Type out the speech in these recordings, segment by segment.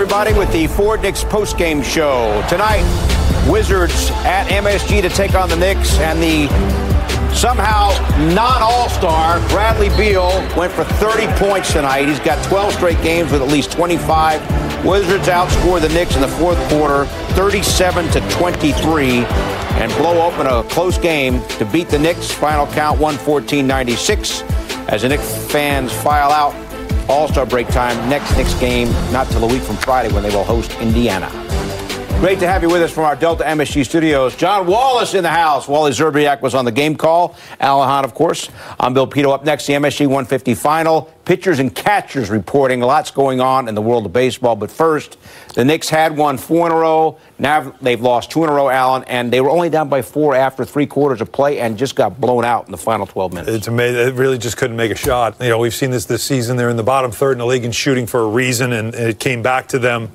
everybody, with the Ford Knicks Post Game show. Tonight, Wizards at MSG to take on the Knicks, and the somehow non-all-star Bradley Beal went for 30 points tonight. He's got 12 straight games with at least 25. Wizards outscored the Knicks in the fourth quarter 37-23 and blow open a close game to beat the Knicks. Final count 114-96 as the Knicks fans file out. All-Star break time. Next Knicks game not till a week from Friday when they will host Indiana. Great to have you with us from our Delta MSG studios. John Wallace in the house. Wally Zerbiak was on the game call. Alan Hahn, of course. I'm Bill Pito. Up next, the MSG 150 final. Pitchers and catchers reporting. Lots going on in the world of baseball. But first, the Knicks had won 4 in a row. Now they've lost 2 in a row, Alan. And they were only down by 4 after 3 quarters of play and just got blown out in the final 12 minutes. It's amazing. It really just couldn't make a shot. You know, we've seen this season. They're in the bottom third in the league and shooting for a reason, and it came back to them.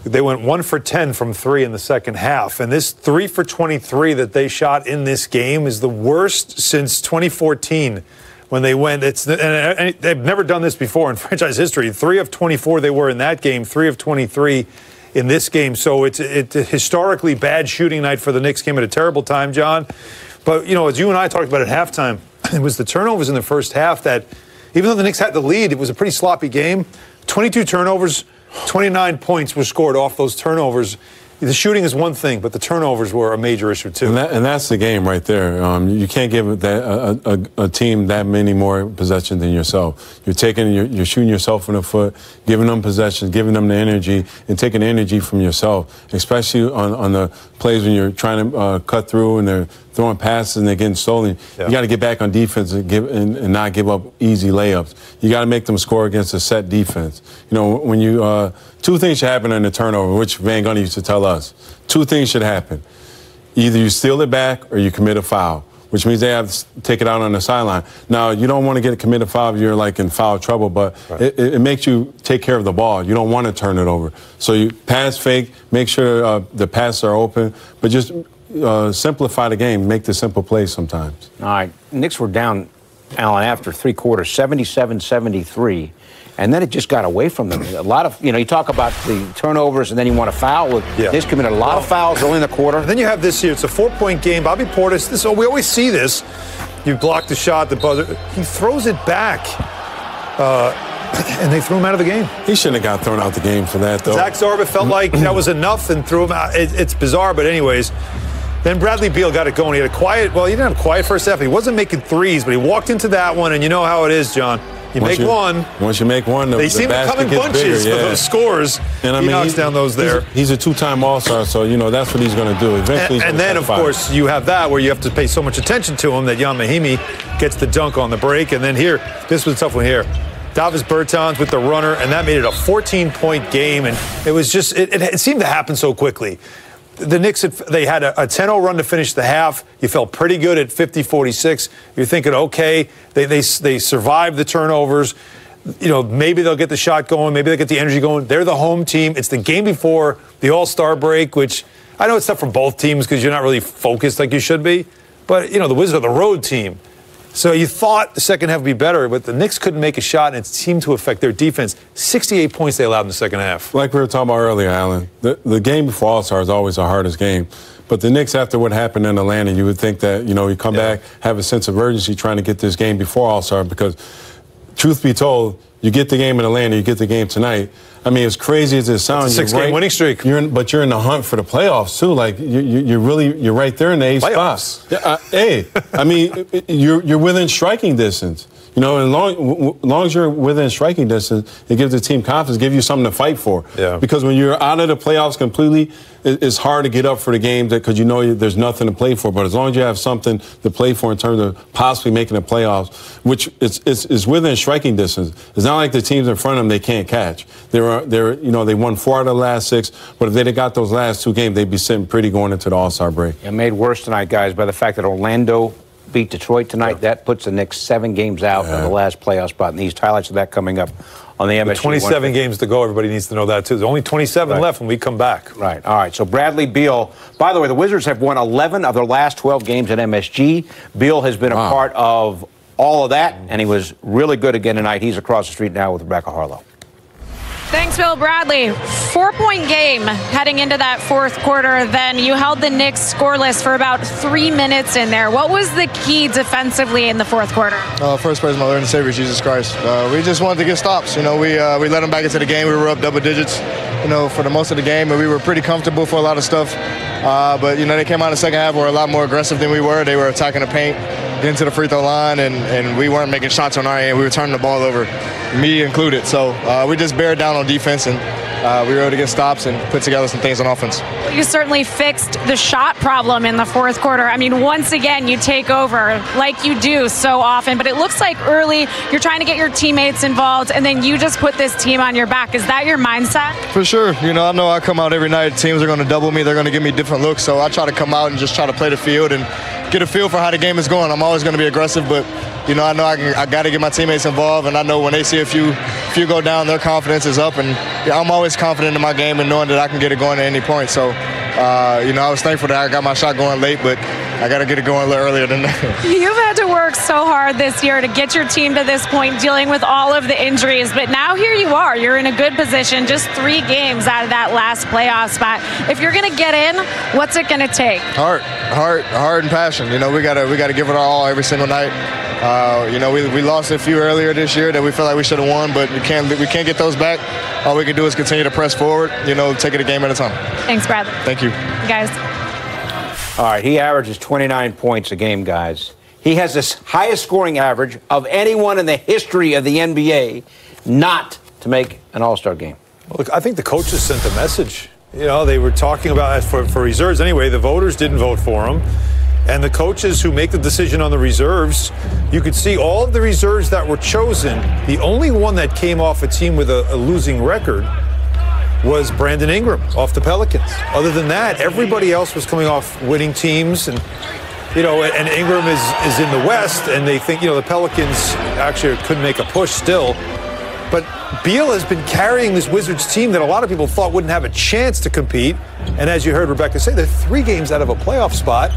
They went 1 for 10 from 3 in the second half. And this 3 for 23 that they shot in this game is the worst since 2014 when they went. And they've never done this before in franchise history. 3 of 24 they were in that game, 3 of 23 in this game. So it's a historically bad shooting night for the Knicks. Came at a terrible time, John. But, you know, as you and I talked about at halftime, it was the turnovers in the first half that, even though the Knicks had the lead, it was a pretty sloppy game. 22 turnovers. 29 points were scored off those turnovers. The shooting is one thing, but the turnovers were a major issue, too. And that's the game right there. You can't give a team that many more possessions than yourself. You're shooting yourself in the foot, giving them possessions, giving them the energy, and taking the energy from yourself, especially on the plays when you're trying to cut through and they're throwing passes and they're getting stolen. Yeah. You got to get back on defense and not give up easy layups. You got to make them score against a set defense. You know, when you 2 things should happen in the turnover, which Van Gundy used to tell us. 2 things should happen. Either you steal it back or you commit a foul, which means they have to take it out on the sideline. Now, you don't want to get a committed foul if you're like in foul trouble, but right. it makes you take care of the ball. You don't want to turn it over. So you pass fake, make sure the passes are open, but just simplify the game, make the simple plays sometimes. All right. Knicks were down, Alan, after 3 quarters, 77-73. And then it just got away from them. A lot of, you talk about the turnovers and then you want to foul. Knicks committed a lot of fouls early in the quarter. And then you have this here. It's a 4-point game. Bobby Portis, we always see this. You block the shot, the buzzer. He throws it back. And they threw him out of the game. He shouldn't have got thrown out the game for that, though. Zach Zarba felt like that was enough and threw him out. It's bizarre, but anyways. Then Bradley Beal got it going. He had a quiet, he didn't have a quiet first half. He wasn't making threes, but he walked into that one, and you know how it is, John. Once you make one, they seem to come in bunches for those scores. And I mean, he knocks down those there. He's a 2-time All-Star, so that's what he's going to do. Eventually, and then, of course, you have that where you have to pay so much attention to him that Jan Mahimi gets the dunk on the break. And then here, this was a tough one here. Davis Bertans with the runner, and that made it a 14-point game. And it was just, it seemed to happen so quickly. The Knicks, they had a 10-0 run to finish the half. You felt pretty good at 50-46. You're thinking, okay, they survived the turnovers. Maybe they'll get the shot going. Maybe they'll get the energy going. They're the home team. It's the game before the All-Star break, which I know it's tough for both teams because you're not really focused like you should be. But, the Wizards are the road team. So you thought the second half would be better, but the Knicks couldn't make a shot, and it seemed to affect their defense. 68 points they allowed in the second half. Like we were talking about earlier, Alan, the game before All-Star is always the hardest game. But the Knicks, after what happened in Atlanta, you would think that, you come back, have a sense of urgency trying to get this game before All-Star because, truth be told, you get the game in Atlanta, you get the game tonight. I mean, as crazy as it sounds, it's a 6-game winning streak. But you're in the hunt for the playoffs too. Like you're right there in the 8th spot. Yeah, I mean, you're within striking distance. As long as you're within striking distance, it gives the team confidence, gives you something to fight for. Yeah. Because when you're out of the playoffs completely, it's hard to get up for the game because there's nothing to play for. But as long as you have something to play for in terms of possibly making the playoffs, which is within striking distance. It's not like the teams in front of them they can't catch. They won 4 out of the last 6. But if they'd have got those last 2 games, they'd be sitting pretty going into the All-Star break. And made worse tonight, guys, by the fact that Orlando beat Detroit tonight. Yeah. That puts the Knicks 7 games out of the last playoff spot. And these highlights of that coming up on the MSG. 27 games to go. Everybody needs to know that, too. There's only 27 left when we come back. Right. All right. So Bradley Beal. By the way, the Wizards have won 11 of their last 12 games at MSG. Beal has been a part of all of that, and he was really good again tonight. He's across the street now with Rebecca Harlow. Thanks, Bill. Bradley. 4-point game heading into that fourth quarter. Then you held the Knicks scoreless for about 3 minutes in there. What was the key defensively in the fourth quarter? First place, my Lord and Savior, Jesus Christ. We just wanted to get stops. We let them back into the game. We were up double digits, for the most of the game, and we were pretty comfortable for a lot of stuff. But they came out in the second half, were a lot more aggressive than we were. They were attacking the paint, getting to the free throw line, and we weren't making shots on our end. We were turning the ball over, me included. So we just bared down on defense, and we were able to get stops and put together some things on offense. You certainly fixed the shot problem in the fourth quarter. I mean, once again, you take over like you do so often, but it looks like early you're trying to get your teammates involved, and then you just put this team on your back. Is that your mindset? For sure. I know I come out every night. Teams are going to double me. They're going to give me different looks. So I try to come out and just try to play the field and get a feel for how the game is going. I'm always going to be aggressive, but I know I got to get my teammates involved, and I know when they see a few go down, their confidence is up, and I'm always confident in my game and knowing that I can get it going at any point. So, I was thankful that I got my shot going late, but I got to get it going a little earlier than that. You've had to work so hard this year to get your team to this point, dealing with all of the injuries, but now here you are. You're in a good position, just 3 games out of that last playoff spot. If you're going to get in, what's it going to take? Heart and passion. We got to give it our all every single night. We lost a few earlier this year that we feel like we should have won, but we can't get those back. All we can do is continue to press forward, take it a game at a time. Thanks, Bradley. Thank you. Guys. All right, he averages 29 points a game, guys. He has the highest scoring average of anyone in the history of the NBA not to make an All-Star game. Look, I think the coaches sent a message. They were talking about, for reserves anyway, the voters didn't vote for him. And the coaches who make the decision on the reserves, you could see all of the reserves that were chosen. The only one that came off a team with a losing record was Brandon Ingram off the Pelicans. Other than that, everybody else was coming off winning teams. And Ingram is in the West, and they think, the Pelicans actually could make a push still. But Beal has been carrying this Wizards team that a lot of people thought wouldn't have a chance to compete. And as you heard Rebecca say, they're 3 games out of a playoff spot.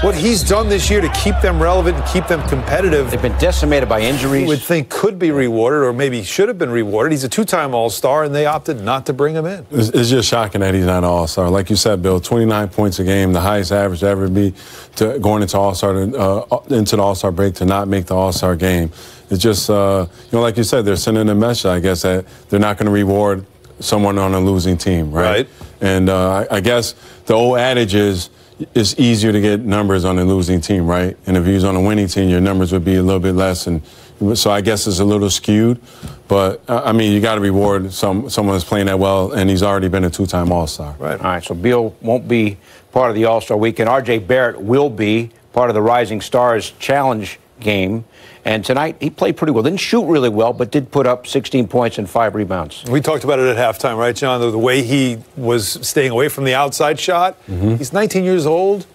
What he's done this year to keep them relevant and keep them competitive. They've been decimated by injuries. You would think could be rewarded, or maybe should have been rewarded. He's a 2-time All-Star, and they opted not to bring him in. It's just shocking that he's not an All-Star. Like you said, Bill, 29 points a game, the highest average to ever be going into into the All-Star break to not make the All-Star game. It's just, like you said, they're sending a message, I guess, that they're not going to reward someone on a losing team, right? And I guess the old adage is, it's easier to get numbers on a losing team, right? And if you was on a winning team, your numbers would be a little bit less. And so I guess it's a little skewed. But, you got to reward someone who's playing that well, and he's already been a 2-time All-Star. Right. All right, so Beal won't be part of the All-Star weekend. R.J. Barrett will be part of the Rising Stars Challenge game. And tonight, he played pretty well. Didn't shoot really well, but did put up 16 points and 5 rebounds. We talked about it at halftime, right, John? The way he was staying away from the outside shot. Mm-hmm. He's 19 years old,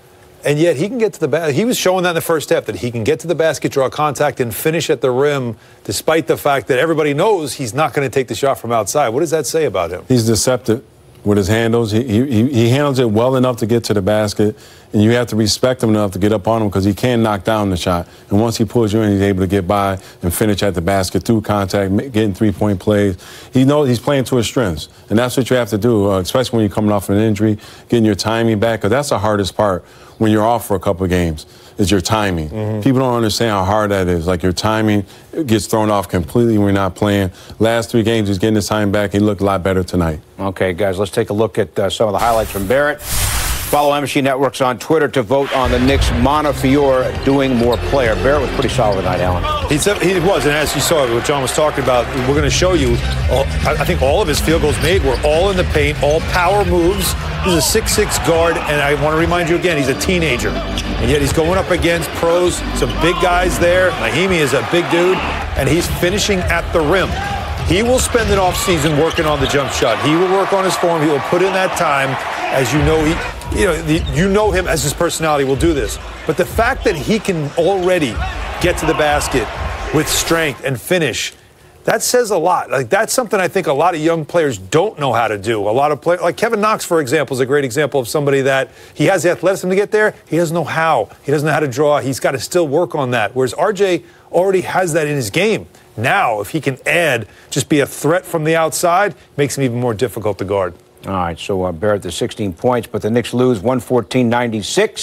and yet he can get to the basket. He was showing that in the first half, that he can get to the basket, draw contact, and finish at the rim, despite the fact that everybody knows he's not going to take the shot from outside. What does that say about him? He's deceptive with his handles. He handles it well enough to get to the basket, and you have to respect him enough to get up on him because he can knock down the shot. And once he pulls you in, he's able to get by and finish at the basket through contact, getting 3-point plays. He knows he's playing to his strengths, and that's what you have to do, especially when you're coming off an injury, getting your timing back, because that's the hardest part when you're off for a couple of games. Is your timing. Mm-hmm. People don't understand how hard that is. Like, your timing gets thrown off completely when you're not playing. Last 3 games, he's getting his time back. He looked a lot better tonight. Okay, guys, let's take a look at some of the highlights from Barrett. Follow MSG Networks on Twitter to vote on the Knicks Montefiore doing more player. Barrett was pretty solid tonight, Alan. He was, and as you saw, what John was talking about, we're going to show you, I think all of his field goals made were all in the paint, all power moves. He's a 6'6" guard, and I want to remind you again, he's a teenager. And yet he's going up against pros, some big guys there. Mahimi is a big dude, and he's finishing at the rim. He will spend an offseason working on the jump shot. He will work on his form. He will put in that time. As you know, you know him as his personality will do this. But the fact that he can already get to the basket with strength and finish, that says a lot. Like, that's something I think a lot of young players don't know how to do. A lot of players, like Kevin Knox, for example, is a great example of somebody that he has the athleticism to get there. He doesn't know how. He doesn't know how to draw. He's got to still work on that. Whereas RJ already has that in his game. Now, if he can add, just be a threat from the outside, makes him even more difficult to guard. All right, so Barrett, the 16 points, but the Knicks lose 114-96.